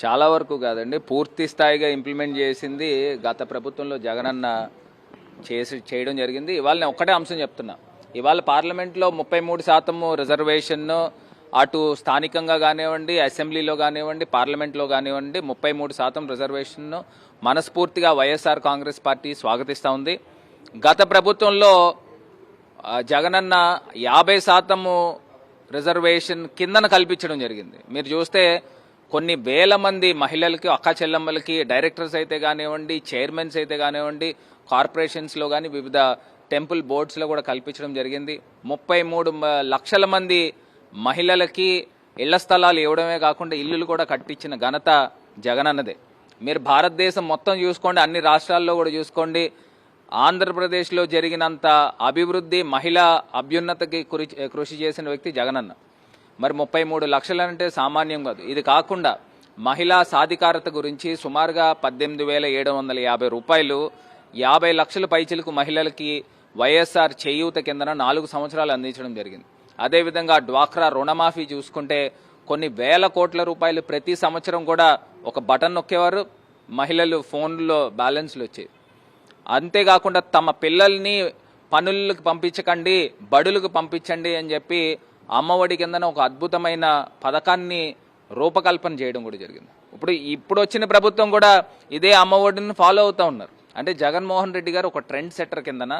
చాలా వరకు కాదండి, పూర్తి స్థాయిగా ఇంప్లిమెంట్ చేసింది గత ప్రభుత్వంలో జగనన్న చేయడం జరిగింది. ఇవాళ నేను ఒక్కటే అంశం చెప్తున్నా. ఇవాళ పార్లమెంట్లో 33% రిజర్వేషన్, అటు స్థానికంగా కానివ్వండి, అసెంబ్లీలో కానివ్వండి, పార్లమెంట్లో కానివ్వండి 33% రిజర్వేషన్ మనస్ఫూర్తిగా వైఎస్ఆర్ కాంగ్రెస్ పార్టీ స్వాగతిస్తూ ఉంది. గత ప్రభుత్వంలో జగనన్న 50% రిజర్వేషన్ కిందన కల్పించడం జరిగింది. మీరు చూస్తే కొన్ని వేల మంది మహిళలకి, అక్క చెల్లెమ్మలకి, డైరెక్టర్స్ అయితే కానివ్వండి, చైర్మన్స్ అయితే కానివ్వండి, కార్పొరేషన్స్లో కానీ వివిధ టెంపుల్ బోర్డ్స్లో కూడా కల్పించడం జరిగింది. 33 లక్షల మంది మహిళలకి ఇళ్ల స్థలాలు ఇవ్వడమే కాకుండా ఇల్లులు కూడా కట్టించిన ఘనత జగనన్నదే. మీరు భారతదేశం మొత్తం చూసుకోండి, అన్ని రాష్ట్రాల్లో కూడా చూసుకోండి, ఆంధ్రప్రదేశ్లో జరిగినంత అభివృద్ధి, మహిళా అభ్యున్నతకి కృషి చేసిన వ్యక్తి జగనన్న. మరి 33 లక్షలంటే సామాన్యం కాదు. ఇది కాకుండా మహిళా సాధికారత గురించి సుమారుగా 18,750 రూపాయలు 50 లక్షల పైచిలకు మహిళలకి వైఎస్ఆర్ చేయూత కిందన 4 సంవత్సరాలు అందించడం జరిగింది. అదేవిధంగా డ్వాక్రా రుణమాఫీ చూసుకుంటే కొన్ని వేల కోట్ల రూపాయలు ప్రతి సంవత్సరం కూడా ఒక బటన్ నొక్కేవారు, మహిళలు ఫోన్లో బ్యాలెన్స్లు వచ్చేవి. అంతేకాకుండా తమ పిల్లల్ని పనులకు పంపించకండి, బడులకు పంపించండి అని చెప్పి అమ్మఒడి కిందన ఒక అద్భుతమైన పథకాన్ని రూపకల్పన చేయడం కూడా జరిగింది. ఇప్పుడు వచ్చిన ప్రభుత్వం కూడా ఇదే అమ్మఒడిని ఫాలో అవుతూ ఉన్నారు. అంటే జగన్మోహన్ రెడ్డి గారు ఒక ట్రెండ్ సెట్టర్ కిందన